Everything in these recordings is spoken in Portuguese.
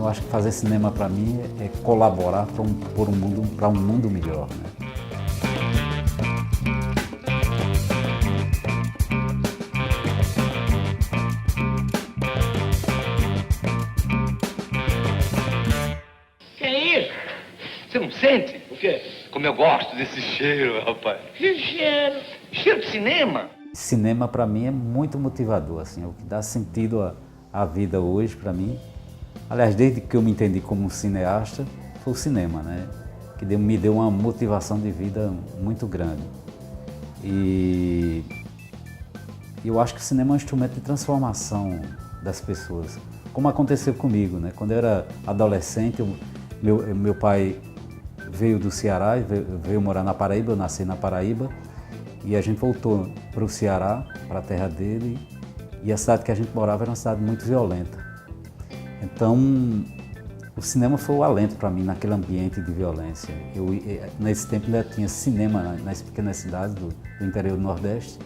acho que fazer cinema para mim é colaborar para um mundo melhor, né? Que é isso? Você não sente? O quê? Como eu gosto desse cheiro, rapaz. Que cheiro? Cheiro de cinema? Cinema para mim é muito motivador, assim, é o que dá sentido à vida hoje para mim. Aliás, desde que eu me entendi como um cineasta, foi o cinema, né? Que me deu uma motivação de vida muito grande. E eu acho que o cinema é um instrumento de transformação das pessoas, como aconteceu comigo, né? Quando eu era adolescente, meu pai veio do Ceará, veio morar na Paraíba, eu nasci na Paraíba, e a gente voltou para o Ceará, para a terra dele, e a cidade que a gente morava era uma cidade muito violenta. Então, o cinema foi o alento para mim naquele ambiente de violência. Nesse tempo ainda tinha cinema nas pequenas cidades do interior do Nordeste,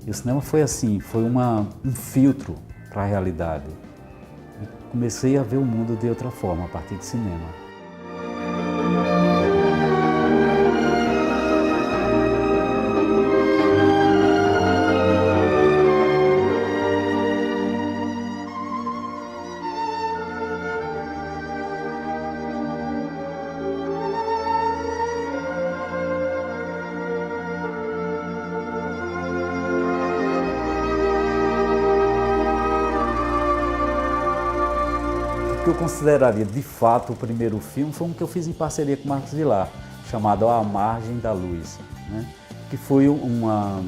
e o cinema foi assim, foi um filtro para a realidade. E comecei a ver o mundo de outra forma a partir do cinema. O que eu consideraria de fato o primeiro filme foi um que eu fiz em parceria com Marcos Vilar, chamado A Margem da Luz, né? Que foi uma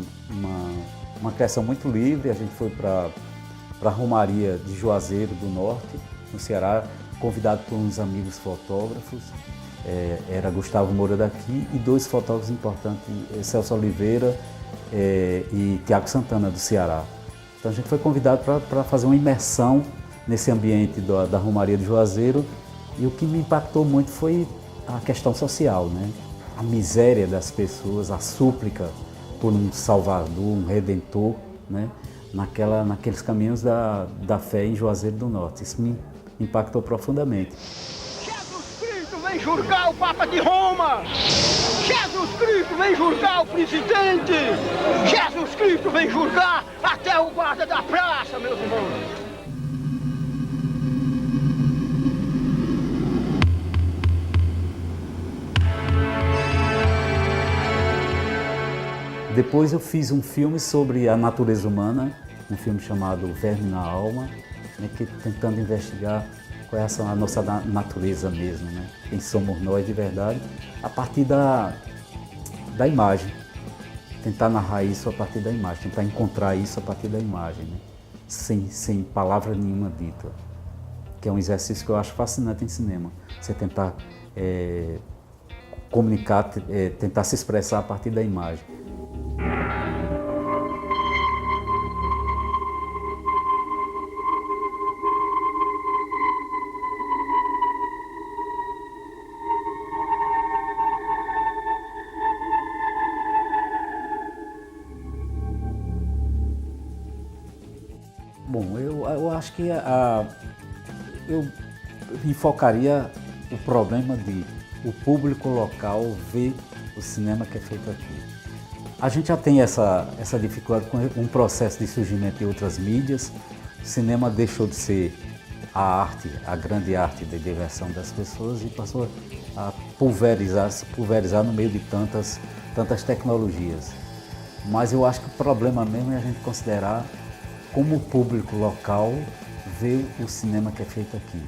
criação muito livre. A gente foi para a Romaria de Juazeiro do Norte, no Ceará, convidado por uns amigos fotógrafos, era Gustavo Moura daqui e dois fotógrafos importantes, Celso Oliveira e Tiago Santana do Ceará. Então a gente foi convidado para fazer uma imersão nesse ambiente da Romaria de Juazeiro, e o que me impactou muito foi a questão social, né? A miséria das pessoas, a súplica por um salvador, um redentor, né? Naqueles caminhos da fé em Juazeiro do Norte. Isso me impactou profundamente. Jesus Cristo vem julgar o Papa de Roma! Jesus Cristo vem julgar o presidente! Jesus Cristo vem julgar até o guarda da praça, meus irmãos! Depois eu fiz um filme sobre a natureza humana, um filme chamado Verme na Alma, né, tentando investigar qual é a nossa natureza mesmo, né? Quem somos nós de verdade, a partir da imagem. Tentar narrar isso a partir da imagem, tentar encontrar isso a partir da imagem, né? Sem palavra nenhuma dita. Que é um exercício que eu acho fascinante em cinema. Você tentar comunicar, tentar se expressar a partir da imagem. Bom, eu acho que eu enfocaria o problema de o público local ver o cinema que é feito aqui. A gente já tem essa dificuldade com um processo de surgimento de outras mídias. O cinema deixou de ser a grande arte de diversão das pessoas e passou a se pulverizar no meio de tantas tecnologias. Mas eu acho que o problema mesmo é a gente considerar como o público local vê o cinema que é feito aqui.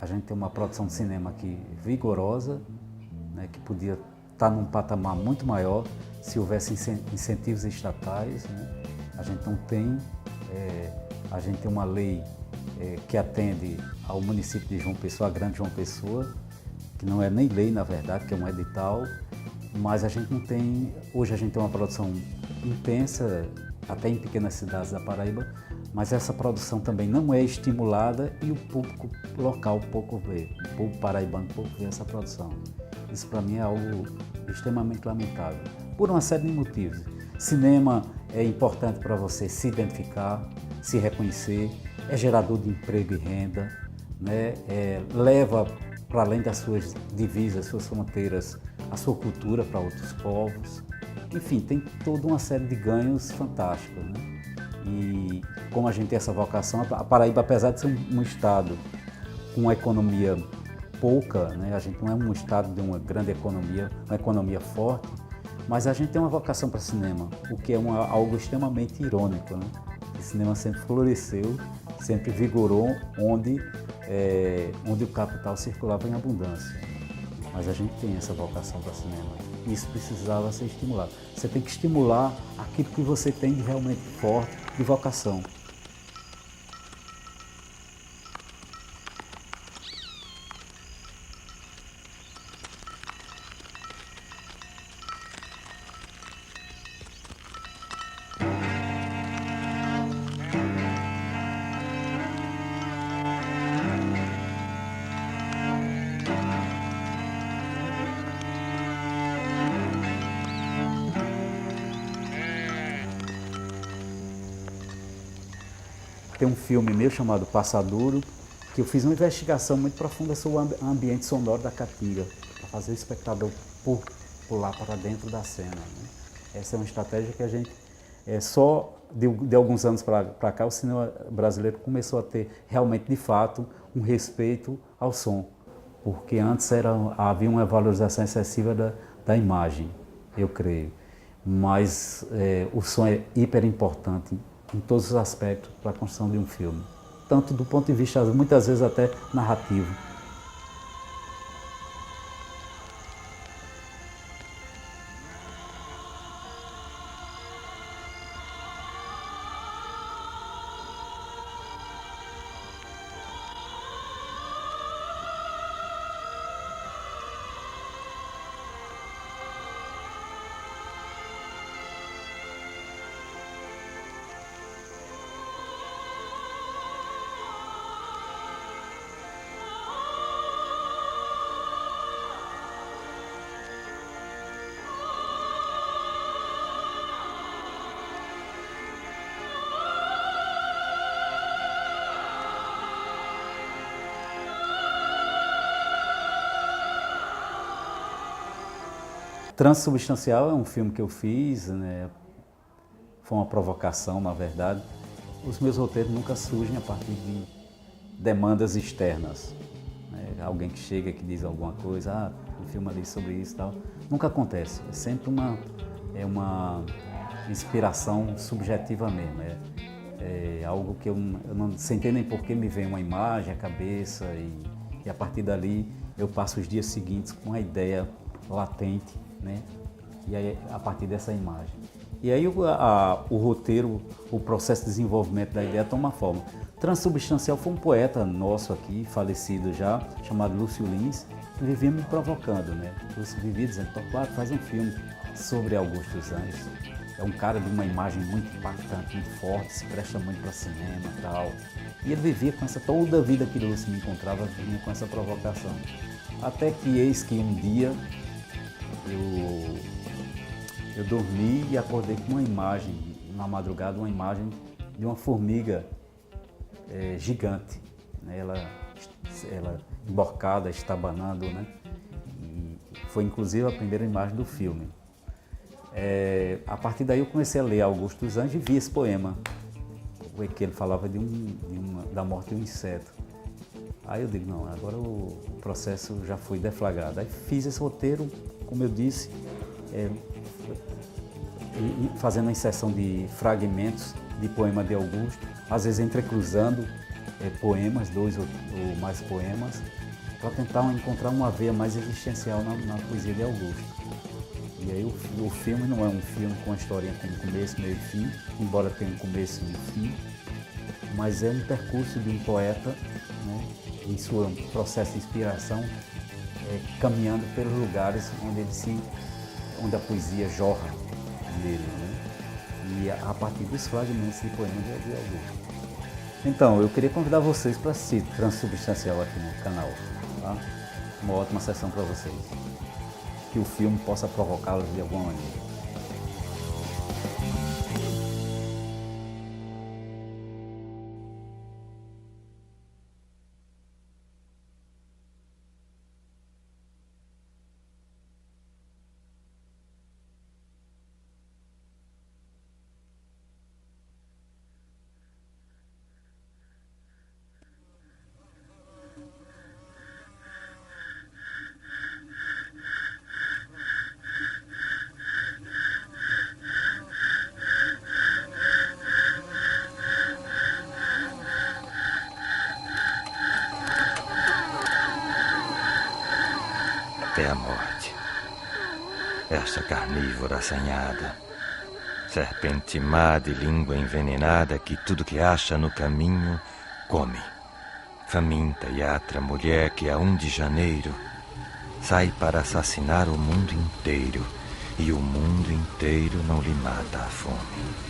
A gente tem uma produção de cinema aqui vigorosa, né, que podia estar num patamar muito maior se houvesse incentivos estatais, né? A gente não tem, a gente tem uma lei que atende ao município de João Pessoa, a Grande João Pessoa, que não é nem lei, na verdade, que é um edital, mas a gente não tem, hoje a gente tem uma produção intensa, até em pequenas cidades da Paraíba, mas essa produção também não é estimulada e o público local pouco vê, o povo paraibano pouco vê essa produção. Isso para mim é algo extremamente lamentável, por uma série de motivos. Cinema é importante para você se identificar, se reconhecer, é gerador de emprego e renda, né? Leva para além das suas divisas, suas fronteiras, a sua cultura para outros povos. Enfim, tem toda uma série de ganhos fantásticos, né? E como a gente tem essa vocação, a Paraíba, apesar de ser um estado com uma economia pouca, né? A gente não é um estado de uma grande economia, uma economia forte, mas a gente tem uma vocação para cinema, o que é algo extremamente irônico, né? O cinema sempre floresceu, sempre vigorou onde o capital circulava em abundância. Mas a gente tem essa vocação para cinema. Isso precisava ser estimulado. Você tem que estimular aquilo que você tem de realmente forte, de vocação. Tem um filme meu chamado Passadouro, que eu fiz uma investigação muito profunda sobre o ambiente sonoro da Caatinga, para fazer o espectador pular para dentro da cena, né? Essa é uma estratégia que a gente, só de alguns anos para cá, o cinema brasileiro começou a ter realmente, de fato, um respeito ao som, porque antes havia uma valorização excessiva da imagem, eu creio, mas o som é hiper importante em todos os aspectos para a construção de um filme, tanto do ponto de vista, muitas vezes até narrativo. Transubstancial é um filme que eu fiz, né? Foi uma provocação, na verdade. Os meus roteiros nunca surgem a partir de demandas externas, né? Alguém que chega, que diz alguma coisa, um filme ali sobre isso e tal. Nunca acontece, é sempre uma inspiração subjetiva mesmo. É algo que eu não sei nem por que me vem uma imagem à cabeça e a partir dali eu passo os dias seguintes com a ideia latente, né? E aí, a partir dessa imagem. E aí o roteiro, o processo de desenvolvimento da ideia toma forma. Transubstancial foi um poeta nosso aqui, falecido já, chamado Lúcio Lins, que vivia me provocando, né? Lúcio vivia dizendo, claro, faz um filme sobre Augusto dos Anjos. É um cara de uma imagem muito impactante, muito forte, se presta muito para cinema e tal. E ele vivia com toda a vida que Lúcio me encontrava, vinha com essa provocação. Até que eis que um dia eu dormi e acordei com uma imagem, na madrugada, uma imagem de uma formiga gigante, né? Ela emborcada, estabanando, né? E foi inclusive a primeira imagem do filme. A partir daí eu comecei a ler Augusto dos Anjos e vi esse poema, que ele falava da morte de um inseto. Aí eu digo, não, agora o processo já foi deflagrado. Aí fiz esse roteiro, como eu disse, fazendo a inserção de fragmentos de poema de Augusto, às vezes entrecruzando poemas, 2 ou mais poemas, para tentar encontrar uma veia mais existencial na poesia de Augusto. E aí o filme não é um filme com a historinha com começo, meio e fim, embora tenha um começo e um fim, mas é um percurso de um poeta, né, em seu processo de inspiração, caminhando pelos lugares onde a poesia jorra nele, né? E a partir dos fragmentos de poema de Augusto. Então, eu queria convidar vocês para assistir Transubstancial aqui no canal, tá? Uma ótima sessão para vocês. Que o filme possa provocá-los de alguma maneira. Até a morte. Esta carnívora assanhada, serpente má de língua envenenada que tudo que acha no caminho come. Faminta e atra mulher que a 1 de janeiro sai para assassinar o mundo inteiro e o mundo inteiro não lhe mata a fome.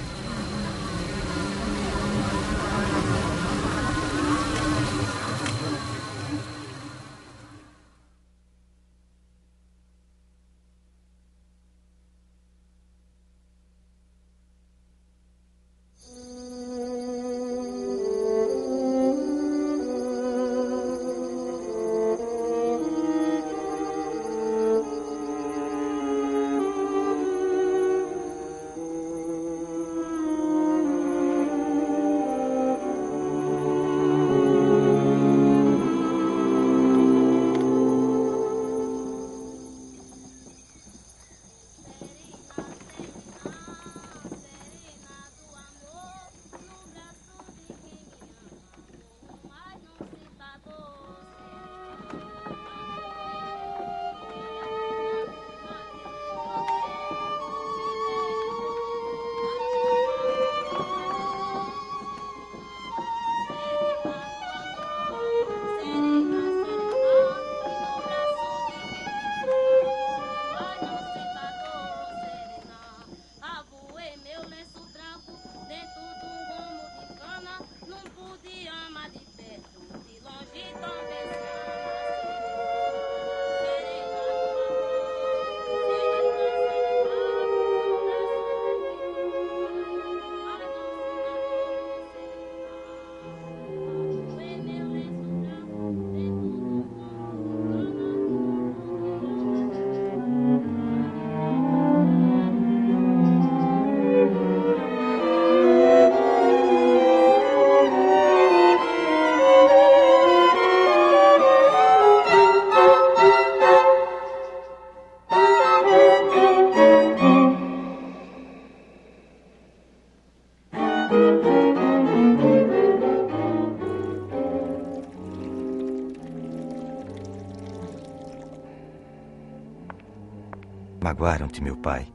Magoaram-te, meu pai.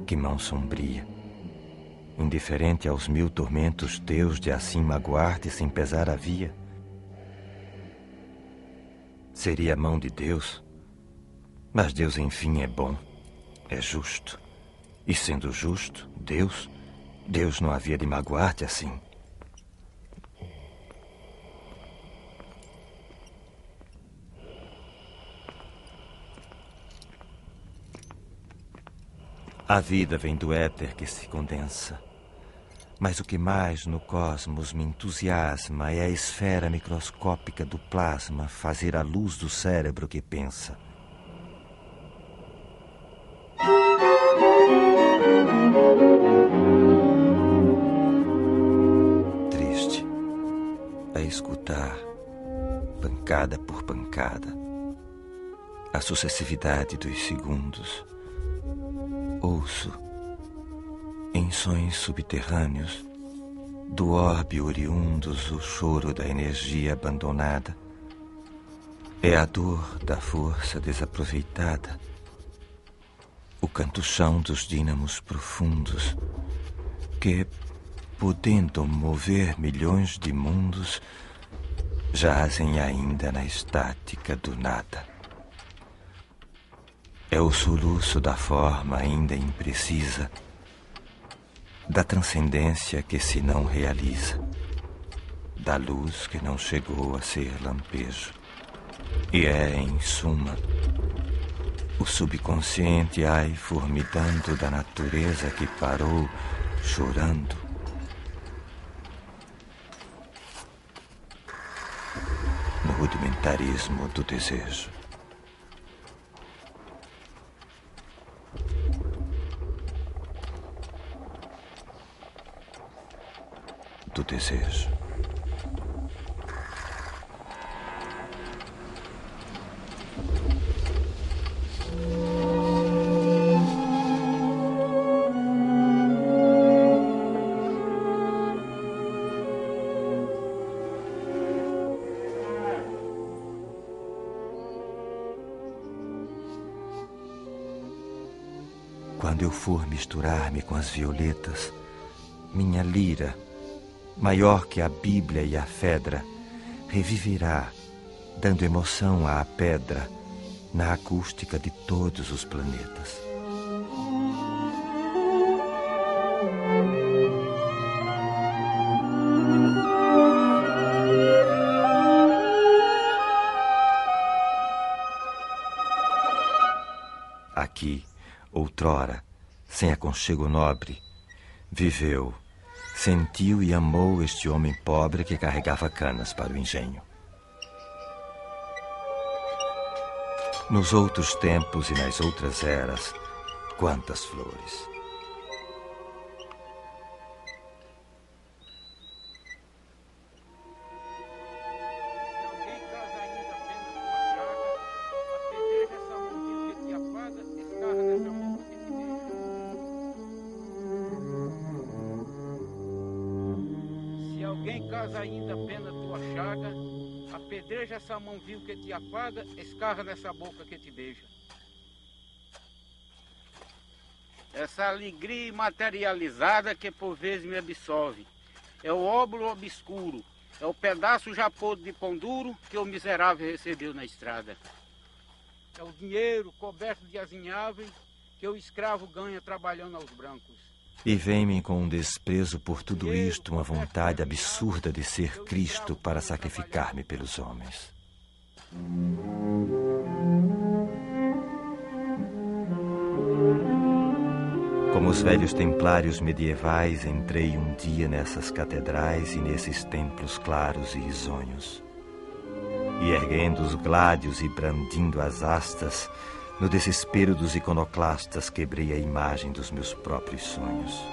Que mão sombria. Indiferente aos 1000 tormentos teus de assim magoar-te sem pesar a via. Seria a mão de Deus, mas Deus enfim é bom, é justo. E sendo justo, Deus não havia de magoar-te assim. A vida vem do éter que se condensa. Mas o que mais no cosmos me entusiasma é a esfera microscópica do plasma fazer a luz do cérebro que pensa. Triste a escutar, pancada por pancada, a sucessividade dos segundos. Ouço, em sonhos subterrâneos, do orbe oriundos o choro da energia abandonada. É a dor da força desaproveitada, o canto-chão dos dínamos profundos que, podendo mover milhões de mundos, jazem ainda na estática do nada. É o soluço da forma ainda imprecisa, da transcendência que se não realiza, da luz que não chegou a ser lampejo. E é, em suma, o subconsciente ai formidando da natureza que parou chorando. No rudimentarismo do desejo. Do desejo. Quando eu for misturar-me com as violetas, minha lira, maior que a Bíblia e a Fedra, reviverá, dando emoção à pedra na acústica de todos os planetas. Aqui, outrora, sem aconchego nobre, viveu, sentiu e amou este homem pobre que carregava canas para o engenho. Nos outros tempos e nas outras eras, quantas flores! Apedreja essa mão vil que te apaga, escarra nessa boca que te beija. Essa alegria materializada que por vezes me absolve, é o óbolo obscuro, é o pedaço já podre de pão duro que o miserável recebeu na estrada. É o dinheiro coberto de azinháveis que o escravo ganha trabalhando aos brancos. E vem-me com um desprezo por tudo isto, uma vontade absurda de ser Cristo para sacrificar-me pelos homens. Como os velhos templários medievais, entrei um dia nessas catedrais e nesses templos claros e risonhos. E erguendo os gládios e brandindo as hastas, no desespero dos iconoclastas, quebrei a imagem dos meus próprios sonhos.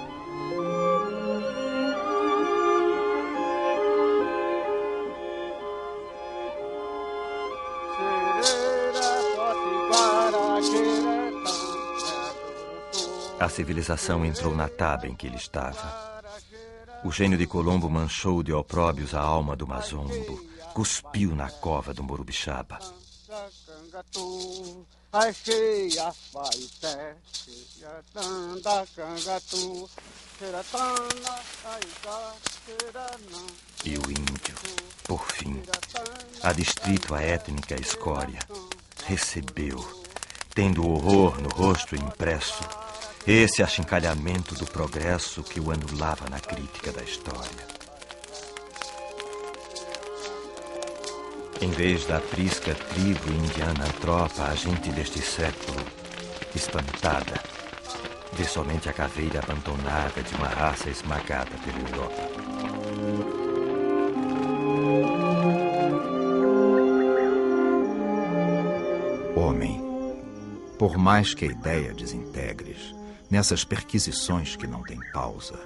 A civilização entrou na taba em que ele estava. O gênio de Colombo manchou de opróbios a alma do Mazombo, cuspiu na cova do Morubixaba. E o índio, por fim, adstrito à étnica escória, recebeu, tendo horror no rosto impresso, esse achincalhamento do progresso que o anulava na crítica da história. Em vez da prisca tribo indiana tropa, a gente deste século, espantada, vê somente a caveira abandonada de uma raça esmagada pela Europa. Homem, por mais que a ideia desintegres, nessas perquisições que não têm pausa,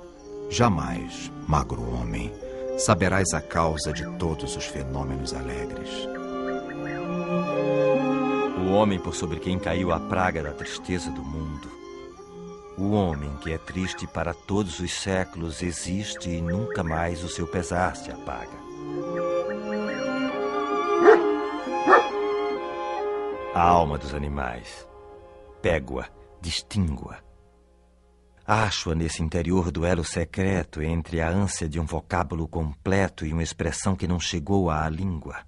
jamais, magro homem, saberás a causa de todos os fenômenos alegres. O homem por sobre quem caiu a praga da tristeza do mundo. O homem que é triste para todos os séculos existe e nunca mais o seu pesar se apaga. A alma dos animais. Pego-a, distingo-a. Acho-a nesse interior duelo secreto entre a ânsia de um vocábulo completo e uma expressão que não chegou à língua.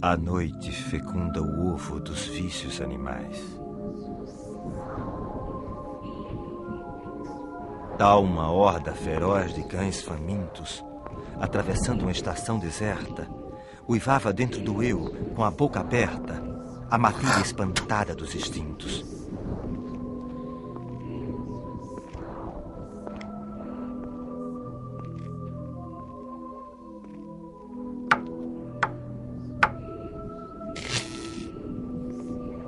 A noite fecunda o ovo dos vícios animais. Tal uma horda feroz de cães famintos, atravessando uma estação deserta, uivava dentro do eu, com a boca aberta, a matilha espantada dos instintos.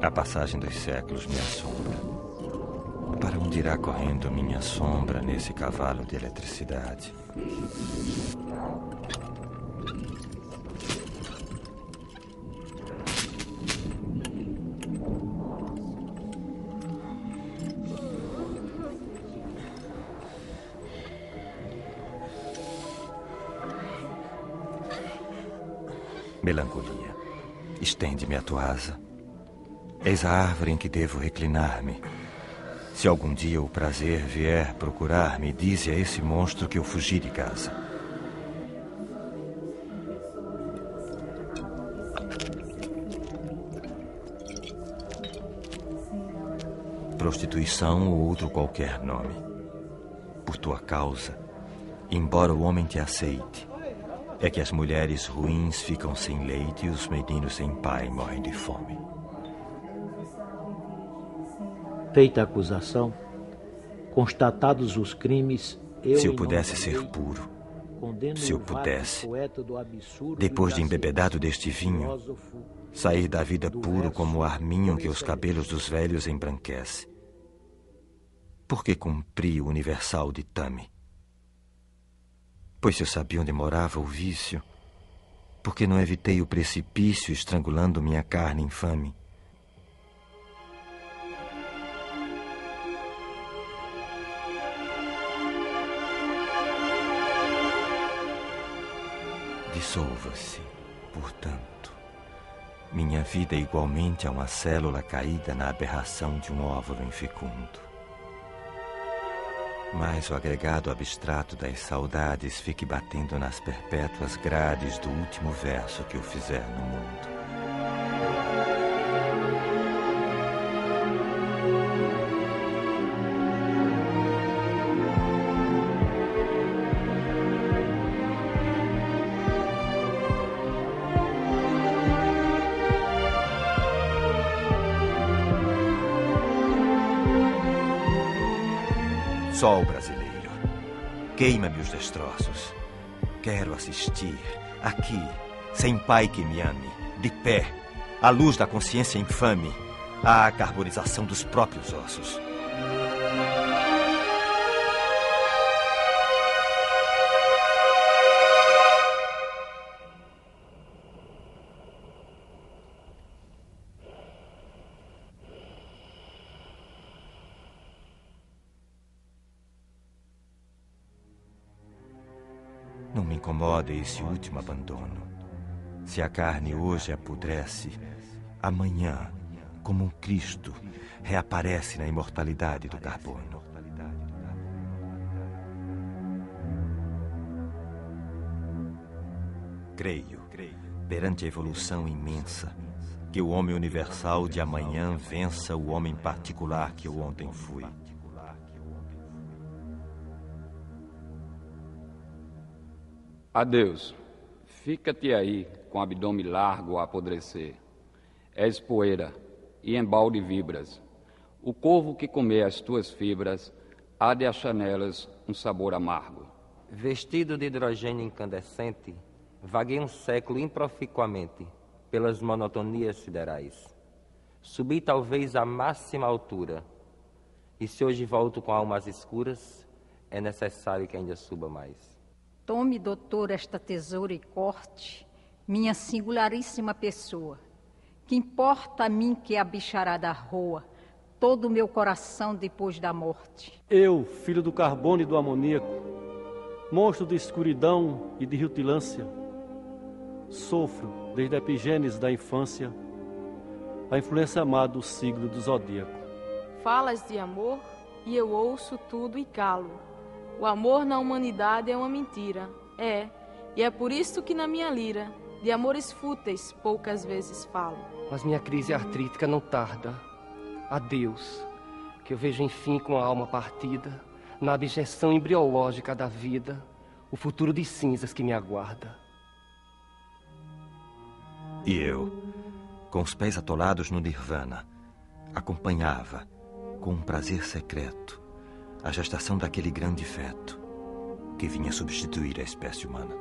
A passagem dos séculos me assombra. Para onde irá correndo minha sombra nesse cavalo de eletricidade? Melancolia, estende-me a tua asa. Eis a árvore em que devo reclinar-me. Se algum dia o prazer vier procurar-me, dize a esse monstro que eu fugi de casa. Prostituição ou outro qualquer nome. Por tua causa, embora o homem te aceite, é que as mulheres ruins ficam sem leite e os meninos sem pai morrem de fome. Feita a acusação, constatados os crimes, se eu pudesse ser puro, se eu pudesse, depois de embebedado deste vinho, sair da vida puro como o arminho que os cabelos dos velhos embranquece. Por que cumpri o universal ditame? Pois se eu sabia onde morava o vício, por que não evitei o precipício estrangulando minha carne infame? Dissolva-se, portanto, minha vida igualmente a uma célula caída na aberração de um óvulo infecundo. Mas o agregado abstrato das saudades fique batendo nas perpétuas grades do último verso que eu fizer no mundo. Sol brasileiro, queima-me os destroços. Quero assistir, aqui, sem pai que me ame, de pé, à luz da consciência infame, à carbonização dos próprios ossos. Não me incomoda esse último abandono. Se a carne hoje apodrece, amanhã, como um Cristo, reaparece na imortalidade do carbono. Creio, perante a evolução imensa, que o homem universal de amanhã vença o homem particular que eu ontem fui. Adeus. Fica-te aí, com o abdômen largo a apodrecer. És poeira, e embalde vibras. O corvo que comer as tuas fibras há de achar nelas um sabor amargo. Vestido de hidrogênio incandescente, vaguei um século improficuamente pelas monotonias siderais. Subi talvez à máxima altura, e se hoje volto com almas escuras, é necessário que ainda suba mais. Tome, doutor, esta tesoura e corte minha singularíssima pessoa. Que importa a mim que a bicharada roa todo o meu coração depois da morte? Eu, filho do carbono e do amoníaco, monstro de escuridão e de rutilância, sofro, desde a epigênese da infância, a influência má do signo do zodíaco. Falas de amor e eu ouço tudo e calo. O amor na humanidade é uma mentira, e é por isso que na minha lira, de amores fúteis poucas vezes falo. Mas minha crise artrítica não tarda. Adeus, que eu vejo enfim com a alma partida, na abjeção embriológica da vida, o futuro de cinzas que me aguarda. E eu, com os pés atolados no nirvana, acompanhava, com um prazer secreto, a gestação daquele grande feto que vinha substituir a espécie humana.